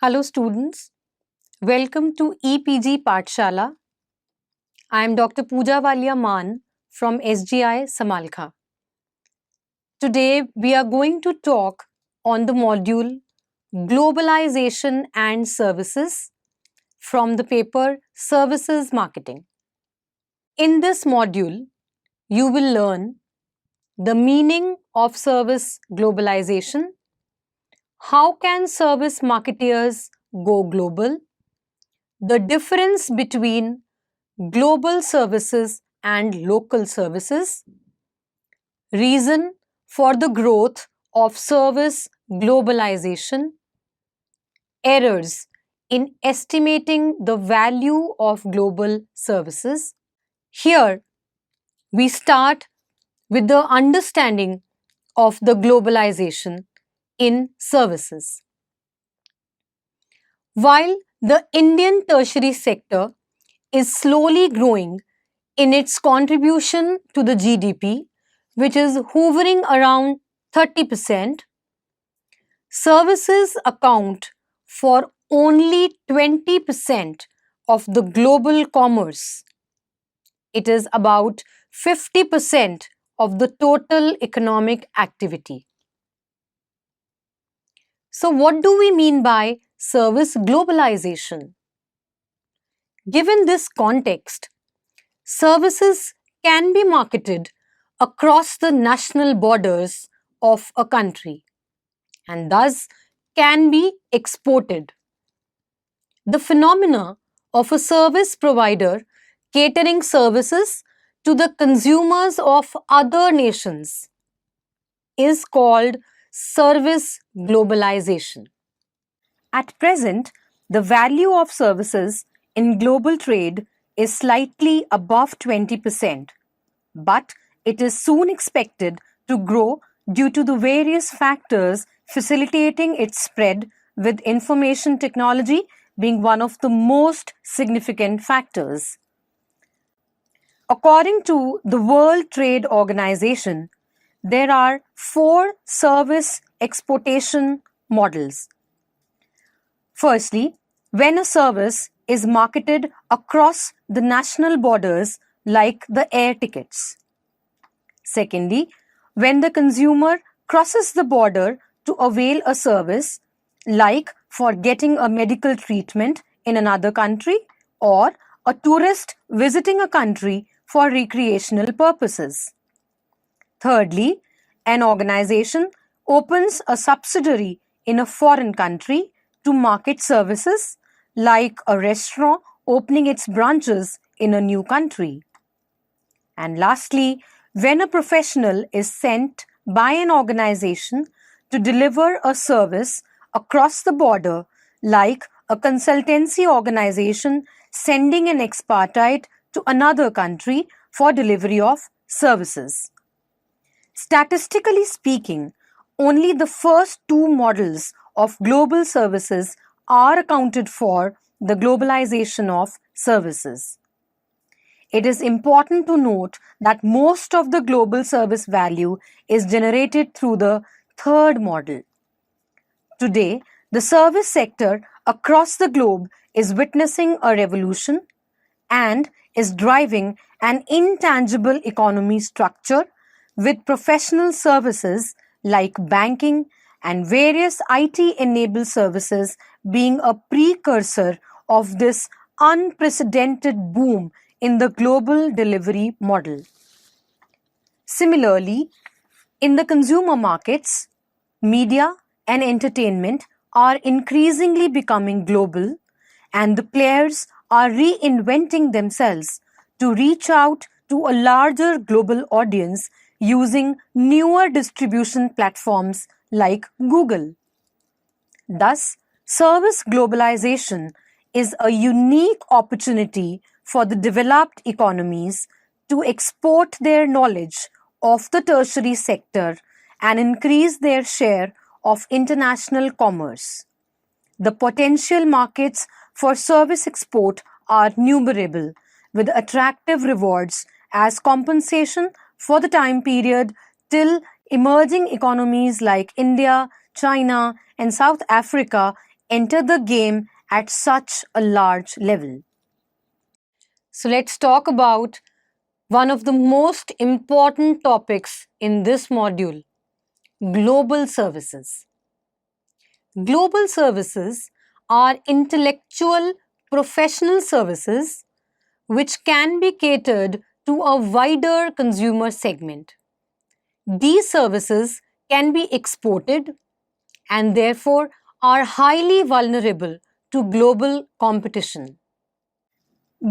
Hello students, welcome to EPG Pathshala. I am Dr. Pooja Walia Maan from SGI Samalkha. Today we are going to talk on the module Globalization and Services from the paper Services Marketing. In this module, you will learn the meaning of service globalization, how can service marketeers go global, the difference between global services and local services, reason for the growth of service globalization, errors in estimating the value of global services. Here, we start with the understanding of the globalization in services. While the Indian tertiary sector is slowly growing in its contribution to the GDP, which is hovering around 30%, services account for only 20% of the global commerce. It is about 50% of the total economic activity. So, what do we mean by service globalization? Given this context, services can be marketed across the national borders of a country and thus can be exported. The phenomena of a service provider catering services to the consumers of other nations is called service globalization. At present, the value of services in global trade is slightly above 20%, but it is soon expected to grow due to the various factors facilitating its spread, with information technology being one of the most significant factors. According to the World Trade Organization, there are 4 service exportation models. Firstly, when a service is marketed across the national borders like the air tickets. Secondly, when the consumer crosses the border to avail a service like for getting a medical treatment in another country or a tourist visiting a country for recreational purposes. Thirdly, an organization opens a subsidiary in a foreign country to market services like a restaurant opening its branches in a new country. And lastly, when a professional is sent by an organization to deliver a service across the border, like a consultancy organization sending an expatriate to another country for delivery of services. Statistically speaking, only the first 2 models of global services are accounted for the globalization of services. It is important to note that most of the global service value is generated through the third model. Today, the service sector across the globe is witnessing a revolution and is driving an intangible economy structure with professional services like banking and various IT-enabled services being a precursor of this unprecedented boom in the global delivery model. Similarly, in the consumer markets, media and entertainment are increasingly becoming global, and the players are reinventing themselves to reach out to a larger global audience using newer distribution platforms like Google. Thus, service globalization is a unique opportunity for the developed economies to export their knowledge of the tertiary sector and increase their share of international commerce. The potential markets for service export are numerable, with attractive rewards as compensation for the time period till emerging economies like India, China, and South Africa enter the game at such a large level. So let's talk about one of the most important topics in this module, global services. Global services are intellectual professional services which can be catered to a wider consumer segment. These services can be exported and therefore are highly vulnerable to global competition.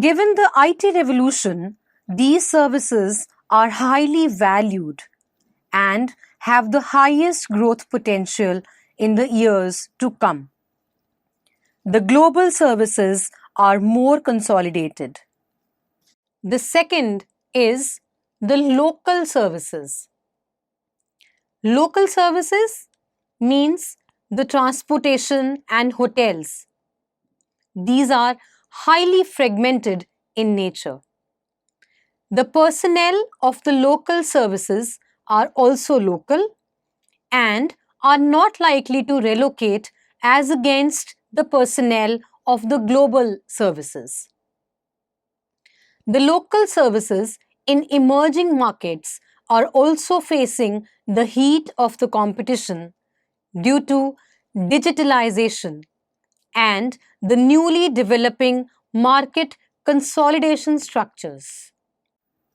Given the IT revolution, these services are highly valued and have the highest growth potential in the years to come. The global services are more consolidated. The second is the local services. Local services means the transportation and hotels. These are highly fragmented in nature. The personnel of the local services are also local and are not likely to relocate as against the personnel of the global services. The local services in emerging markets are also facing the heat of the competition due to digitalization and the newly developing market consolidation structures.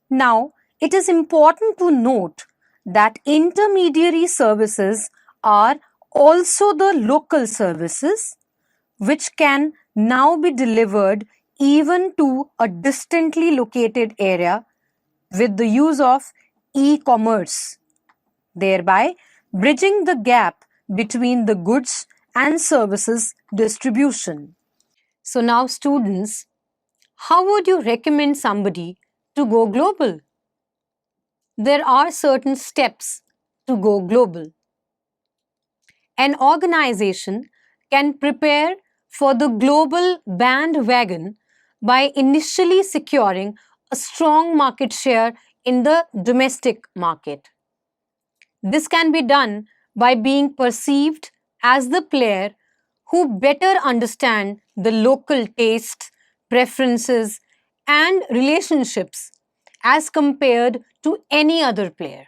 Now, it is important to note that intermediary services are also the local services which can now be delivered even to a distantly located area with the use of e-commerce, thereby bridging the gap between the goods and services distribution. So now students, how would you recommend somebody to go global? There are certain steps to go global. An organization can prepare for the global bandwagon by initially securing a strong market share in the domestic market. This can be done by being perceived as the player who better understand the local tastes, preferences, and relationships as compared to any other player.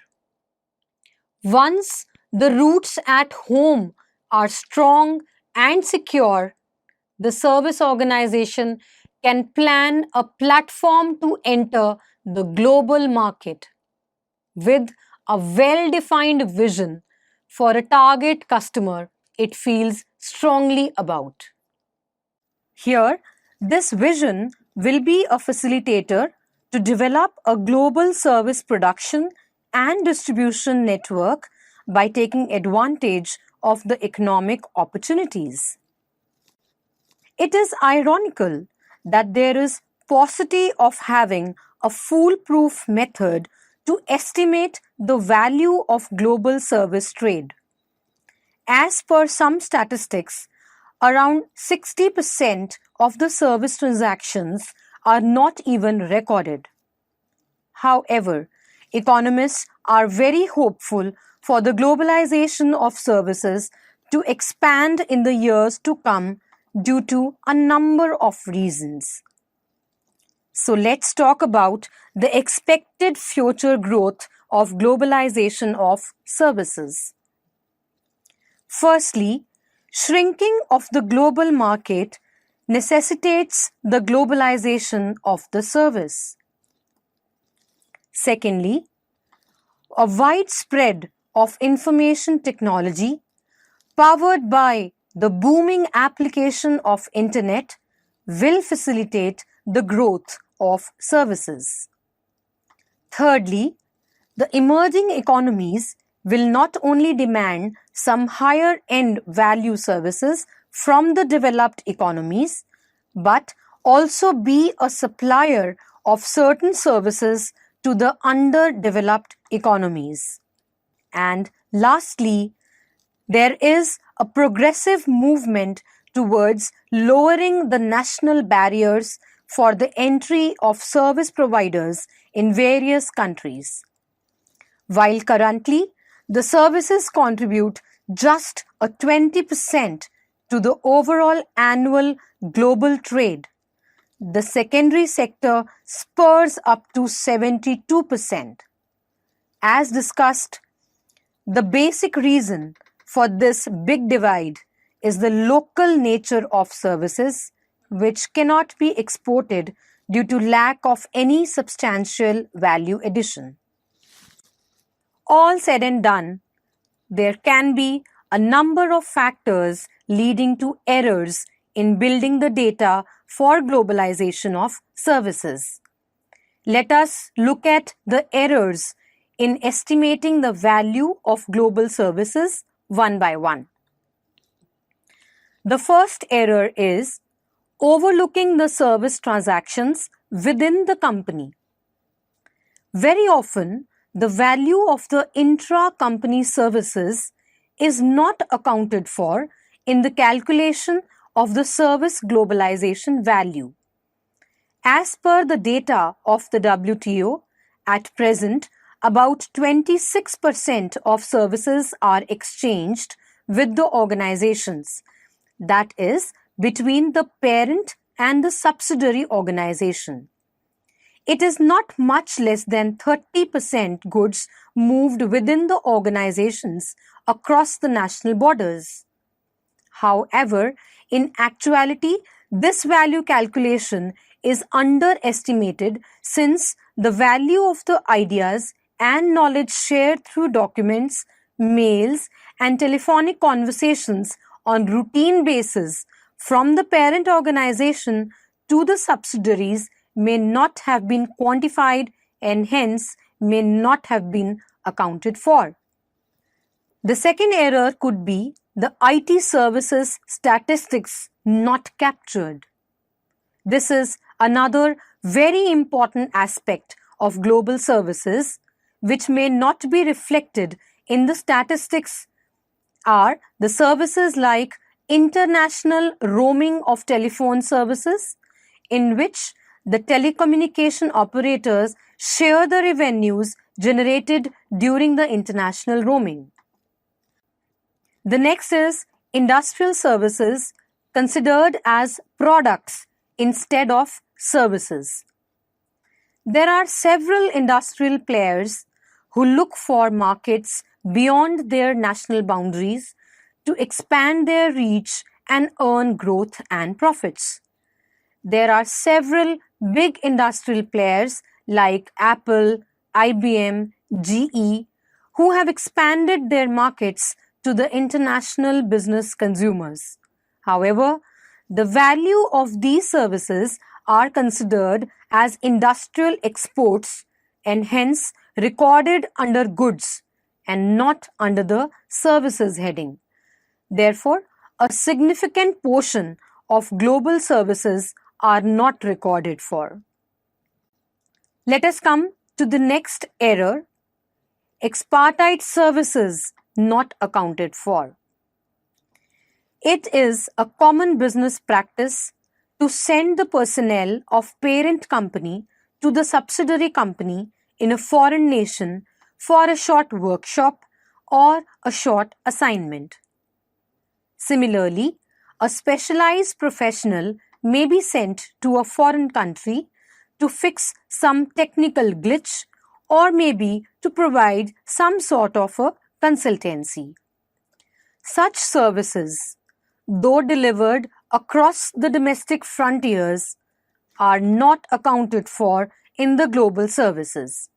Once the roots at home are strong and secure, the service organization can plan a platform to enter the global market with a well-defined vision for a target customer it feels strongly about. Here, this vision will be a facilitator to develop a global service production and distribution network by taking advantage of the economic opportunities. It is ironical that there is paucity of having a foolproof method to estimate the value of global service trade. As per some statistics, around 60% of the service transactions are not even recorded. However, economists are very hopeful for the globalization of services to expand in the years to come due to a number of reasons. So let's talk about the expected future growth of globalization of services. Firstly, shrinking of the global market necessitates the globalization of the service. Secondly, a widespread of information technology powered by the booming application of internet will facilitate the growth of services. Thirdly, the emerging economies will not only demand some higher end value services from the developed economies, but also be a supplier of certain services to the underdeveloped economies. And lastly, there is a progressive movement towards lowering the national barriers for the entry of service providers in various countries. While currently the services contribute just a 20% to the overall annual global trade, the secondary sector spurs up to 72%. As discussed, the basic reason for this big divide is the local nature of services, which cannot be exported due to lack of any substantial value addition. All said and done, there can be a number of factors leading to errors in building the data for globalization of services. Let us look at the errors in estimating the value of global services one by one. The first error is overlooking the service transactions within the company. Very often, the value of the intra-company services is not accounted for in the calculation of the service globalization value. As per the data of the WTO, at present, about 26% of services are exchanged with the organizations, that is, between the parent and the subsidiary organization. It is not much less than 30% goods moved within the organizations across the national borders. However, in actuality, this value calculation is underestimated since the value of the ideas and knowledge shared through documents, mails, and telephonic conversations on routine basis from the parent organization to the subsidiaries may not have been quantified and hence may not have been accounted for. The second error could be the IT services statistics not captured. This is another very important aspect of global services which may not be reflected in the statistics are the services like international roaming of telephone services, in which the telecommunication operators share the revenues generated during the international roaming. The next is industrial services considered as products instead of services. There are several industrial players who look for markets beyond their national boundaries to expand their reach and earn growth and profits. There are several big industrial players like Apple, IBM, GE, who have expanded their markets to the international business consumers. However, the value of these services are considered as industrial exports and hence recorded under goods and not under the services heading. Therefore, a significant portion of global services are not recorded for. Let us come to the next error: expartite services not accounted for. It is a common business practice to send the personnel of parent company to the subsidiary company in a foreign nation for a short workshop or a short assignment. Similarly, a specialized professional may be sent to a foreign country to fix some technical glitch or maybe to provide some sort of a consultancy. Such services, though delivered across the domestic frontiers, are not accounted for in the global services.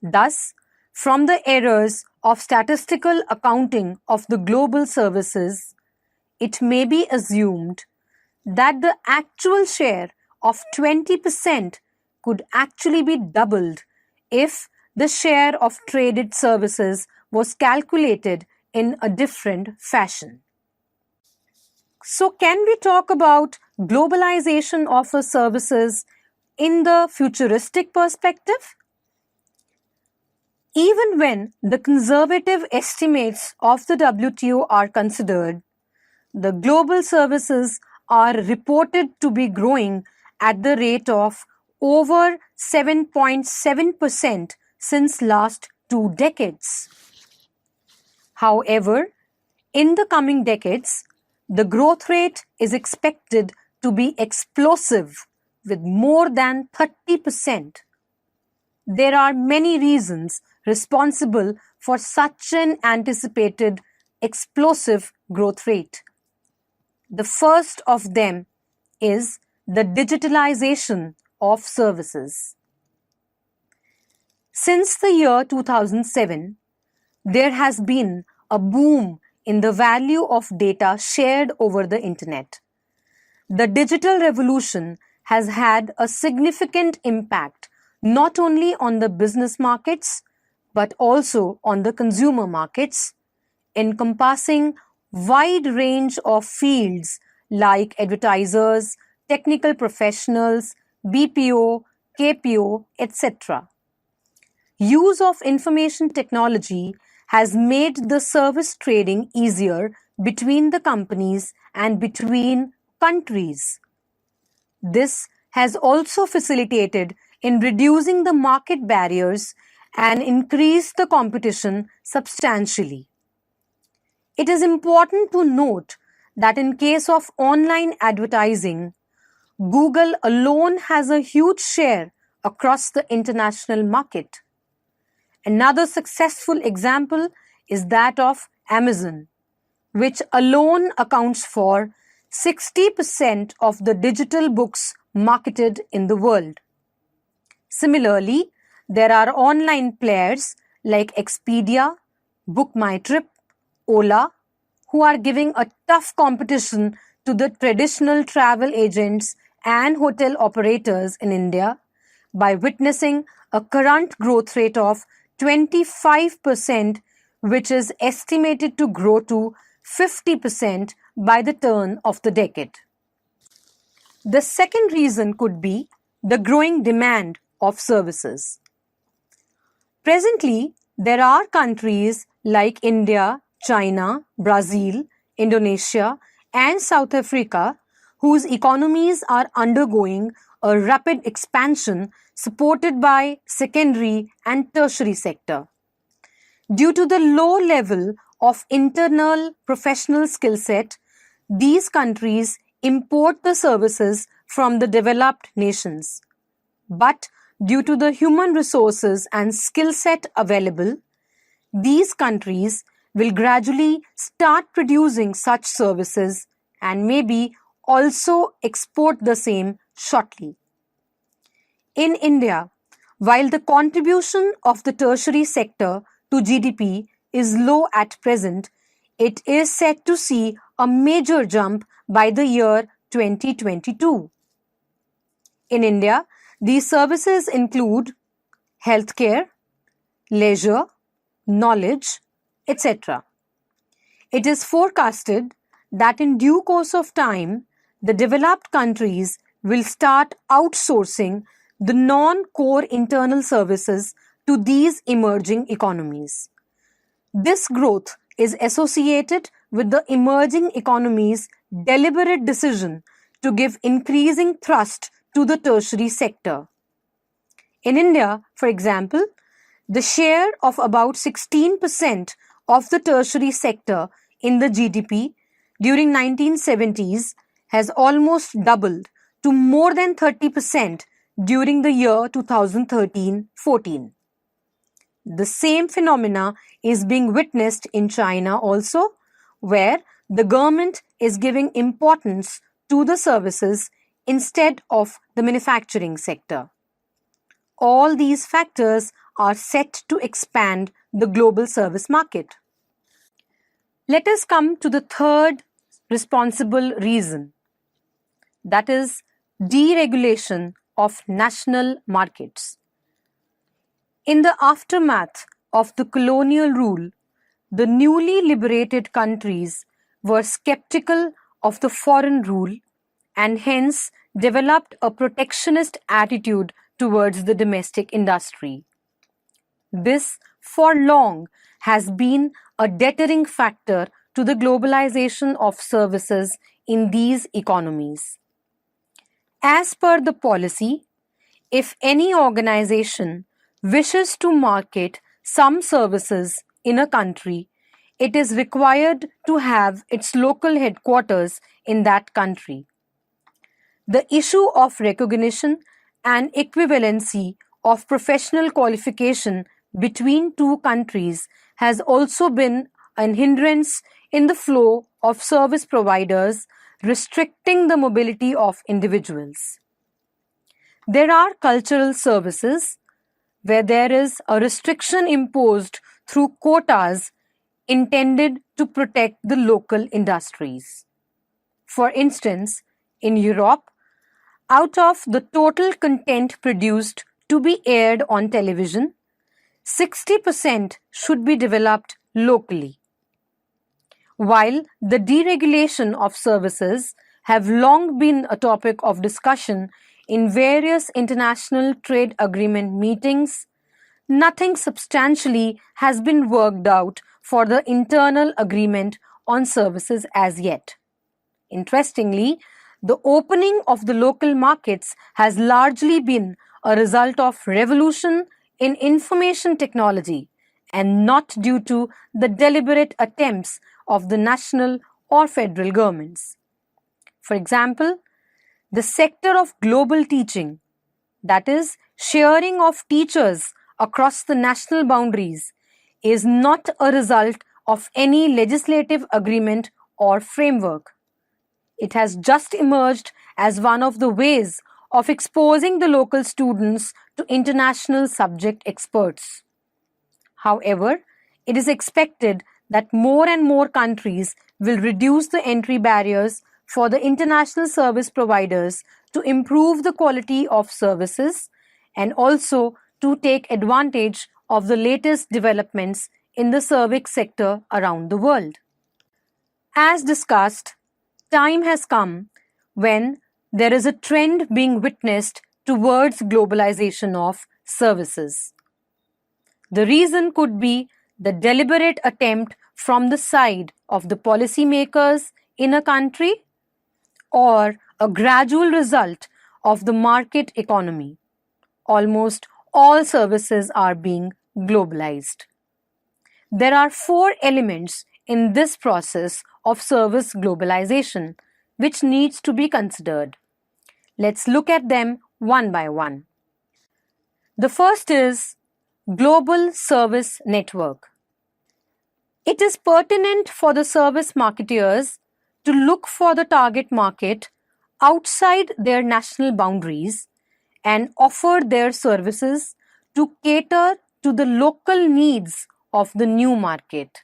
Thus, from the errors of statistical accounting of the global services, it may be assumed that the actual share of 20% could actually be doubled if the share of traded services was calculated in a different fashion. So, can we talk about globalization of services in the futuristic perspective? Even when the conservative estimates of the WTO are considered, the global services are reported to be growing at the rate of over 7.7% since last 2 decades. However, in the coming decades, the growth rate is expected to be explosive with more than 30%. There are many reasons responsible for such an anticipated explosive growth rate. The first of them is the digitalization of services. Since the year 2007, there has been a boom in the value of data shared over the internet. The digital revolution has had a significant impact not only on the business markets but also on the consumer markets, encompassing wide range of fields like advertisers, technical professionals, BPO, KPO, etc. Use of information technology has made the service trading easier between the companies and between countries. This has also facilitated in reducing the market barriers and increased the competition substantially. It is important to note that in case of online advertising, Google alone has a huge share across the international market. Another successful example is that of Amazon, which alone accounts for 60% of the digital books marketed in the world. Similarly, there are online players like Expedia, BookMyTrip, Ola, who are giving a tough competition to the traditional travel agents and hotel operators in India by witnessing a current growth rate of 25%, which is estimated to grow to 50% by the turn of the decade. The second reason could be the growing demand of services. Presently, there are countries like India, China, Brazil, Indonesia, and South Africa whose economies are undergoing a rapid expansion supported by secondary and tertiary sector. Due to the low level of internal professional skill set, these countries import the services from the developed nations. But due to the human resources and skill set available, these countries will gradually start producing such services and maybe also export the same shortly. In India, while the contribution of the tertiary sector to GDP is low at present, it is set to see a major jump by the year 2022. In India, these services include healthcare, leisure, knowledge, etc. It is forecasted that in due course of time, the developed countries will start outsourcing the non-core internal services to these emerging economies. This growth is associated with the emerging economies' deliberate decision to give increasing thrust to the tertiary sector. In India, for example, the share of about 16% of the tertiary sector in the GDP during 1970s has almost doubled to more than 30% during the year 2013-14. The same phenomena is being witnessed in China also, where the government is giving importance to the services instead of the manufacturing sector. All these factors are set to expand the global service market. Let us come to the third responsible reason, that is deregulation of national markets. In the aftermath of the colonial rule, the newly liberated countries were skeptical of the foreign rule and hence developed a protectionist attitude towards the domestic industry. This, for long, has been a deterring factor to the globalization of services in these economies. As per the policy, if any organization wishes to market some services in a country, it is required to have its local headquarters in that country. The issue of recognition and equivalency of professional qualification between two countries has also been an hindrance in the flow of service providers, restricting the mobility of individuals. There are cultural services where there is a restriction imposed through quotas intended to protect the local industries. For instance, in Europe, out of the total content produced to be aired on television, 60% should be developed locally. While the deregulation of services have long been a topic of discussion in various international trade agreement meetings, nothing substantially has been worked out for the internal agreement on services as yet. Interestingly, the opening of the local markets has largely been a result of revolution in information technology and not due to the deliberate attempts of the national or federal governments. For example, the sector of global teaching, that is, sharing of teachers across the national boundaries, is not a result of any legislative agreement or framework. It has just emerged as one of the ways of exposing the local students to international subject experts. However, it is expected that more and more countries will reduce the entry barriers for the international service providers to improve the quality of services and also to take advantage of the latest developments in the service sector around the world. As discussed, time has come when there is a trend being witnessed towards globalization of services. The reason could be the deliberate attempt from the side of the policymakers in a country or a gradual result of the market economy. Almost all services are being globalized. There are 4 elements in this process of service globalization which needs to be considered. Let's look at them one by one. The first is Global Service Network. It is pertinent for the service marketeers to look for the target market outside their national boundaries and offer their services to cater to the local needs of the new market.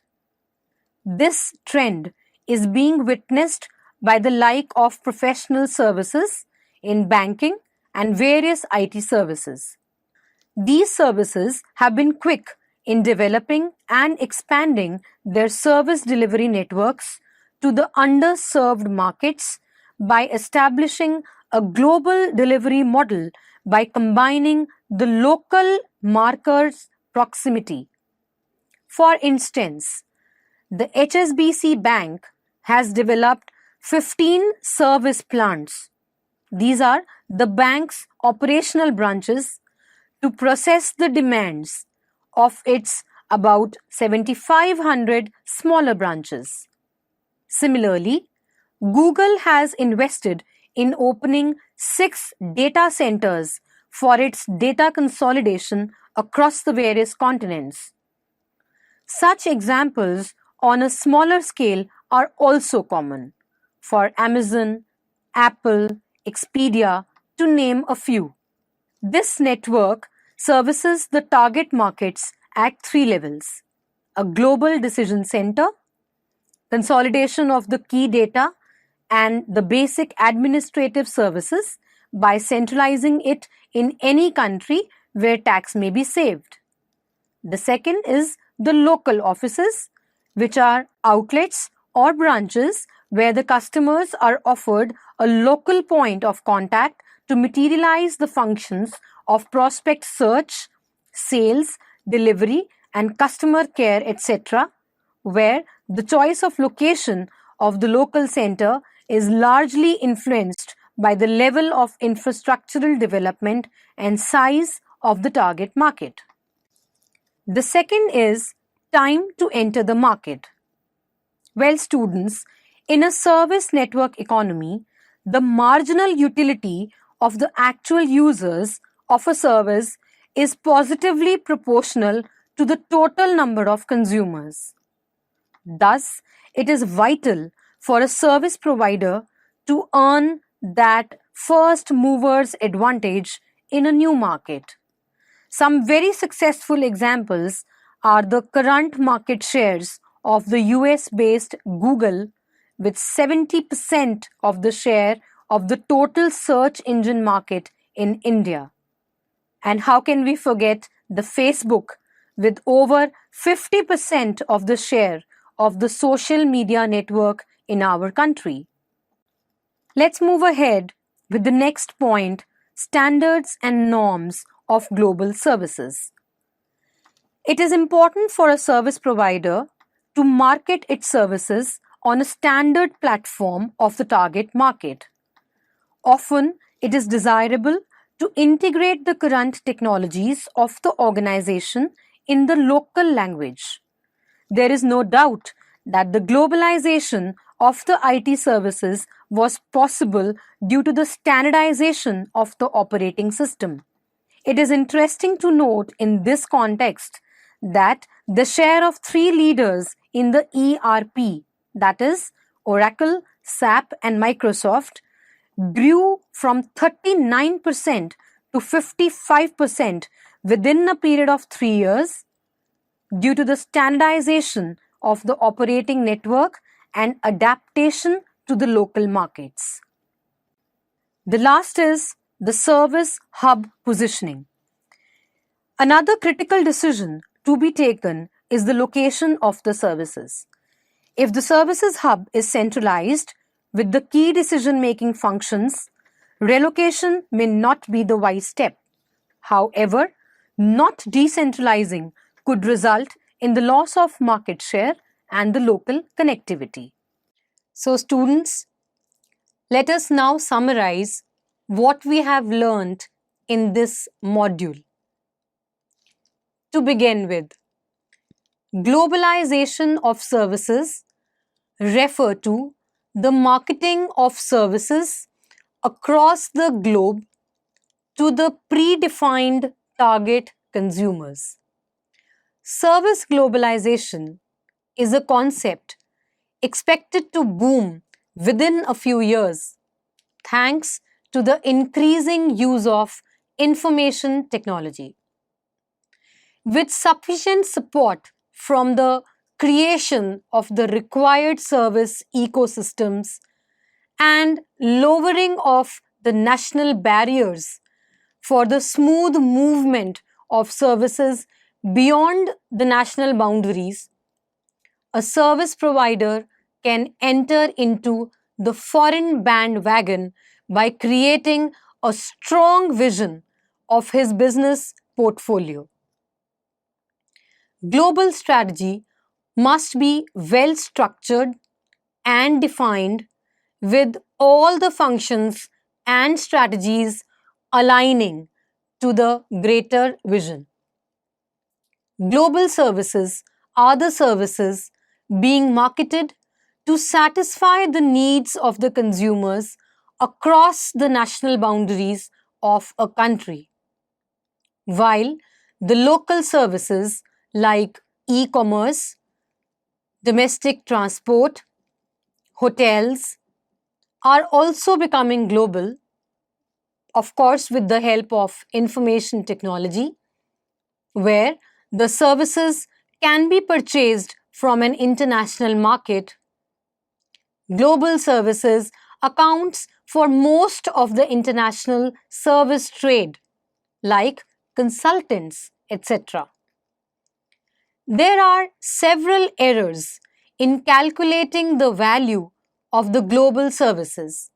This trend is being witnessed by the like of professional services in banking and various IT services. These services have been quick in developing and expanding their service delivery networks to the underserved markets by establishing a global delivery model by combining the local markers' proximity. For instance, the HSBC Bank has developed 15 service plants. These are the bank's operational branches to process the demands of its about 7,500 smaller branches. Similarly, Google has invested in opening 6 data centers for its data consolidation across the various continents. Such examples on a smaller scale are also common for Amazon, Apple, Expedia, to name a few. This network services the target markets at 3 levels: a global decision center, consolidation of the key data, and the basic administrative services by centralizing it in any country where tax may be saved. The second is the local offices, which are outlets or branches where the customers are offered a local point of contact to materialize the functions of prospect search, sales, delivery, and customer care, etc., where the choice of location of the local center is largely influenced by the level of infrastructural development and size of the target market. The second is time to enter the market. Well, students, in a service network economy, the marginal utility of the actual users of a service is positively proportional to the total number of consumers. Thus, it is vital for a service provider to earn that first mover's advantage in a new market. Some very successful examples are the current market shares of the US based Google, with 70% of the share of the total search engine market in India. And how can we forget the Facebook, with over 50% of the share of the social media network in our country? Let's move ahead with the next point: standards and norms of global services. It is important for a service provider to market its services on a standard platform of the target market. Often, it is desirable to integrate the current technologies of the organization in the local language. There is no doubt that the globalization of the IT services was possible due to the standardization of the operating system. It is interesting to note in this context that the share of three leaders in the ERP, that is, Oracle, SAP, and Microsoft, grew from 39% to 55% within a period of 3 years due to the standardization of the operating network and adaptation to the local markets. The last is the service hub positioning. Another critical decision to be taken is the location of the services. If the services hub is centralized with the key decision-making functions, relocation may not be the wise step. However, not decentralizing could result in the loss of market share and the local connectivity. So, students, let us now summarize what we have learned in this module. To begin with, globalization of services refer to the marketing of services across the globe to the predefined target consumers. Service globalization is a concept expected to boom within a few years thanks to the increasing use of information technology. With sufficient support from the creation of the required service ecosystems and lowering of the national barriers for the smooth movement of services beyond the national boundaries, a service provider can enter into the foreign bandwagon by creating a strong vision of his business portfolio. Global strategy must be well structured and defined, with all the functions and strategies aligning to the greater vision. Global services are the services being marketed to satisfy the needs of the consumers across the national boundaries of a country, while the local services like e-commerce, domestic transport, hotels are also becoming global, of course, with the help of information technology, where the services can be purchased from an international market. Global services accounts for most of the international service trade, like consultants, etc. There are several errors in calculating the value of the global services,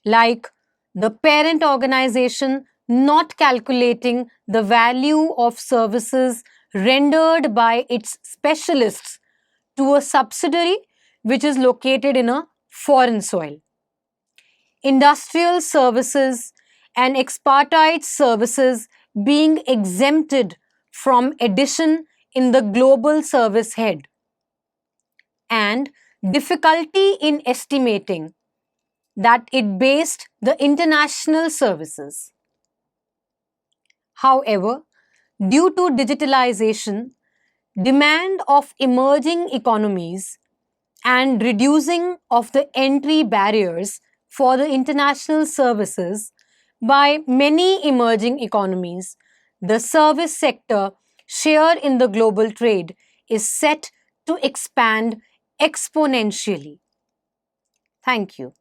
like the parent organization not calculating the value of services rendered by its specialists to a subsidiary which is located in a foreign soil. Industrial services and expertise services being exempted from addition in the global service head. and difficulty in estimating that it based the international services. However, due to digitalization, demand of emerging economies and reducing of the entry barriers for the international services by many emerging economies, the service sector share in the global trade is set to expand exponentially. Thank you.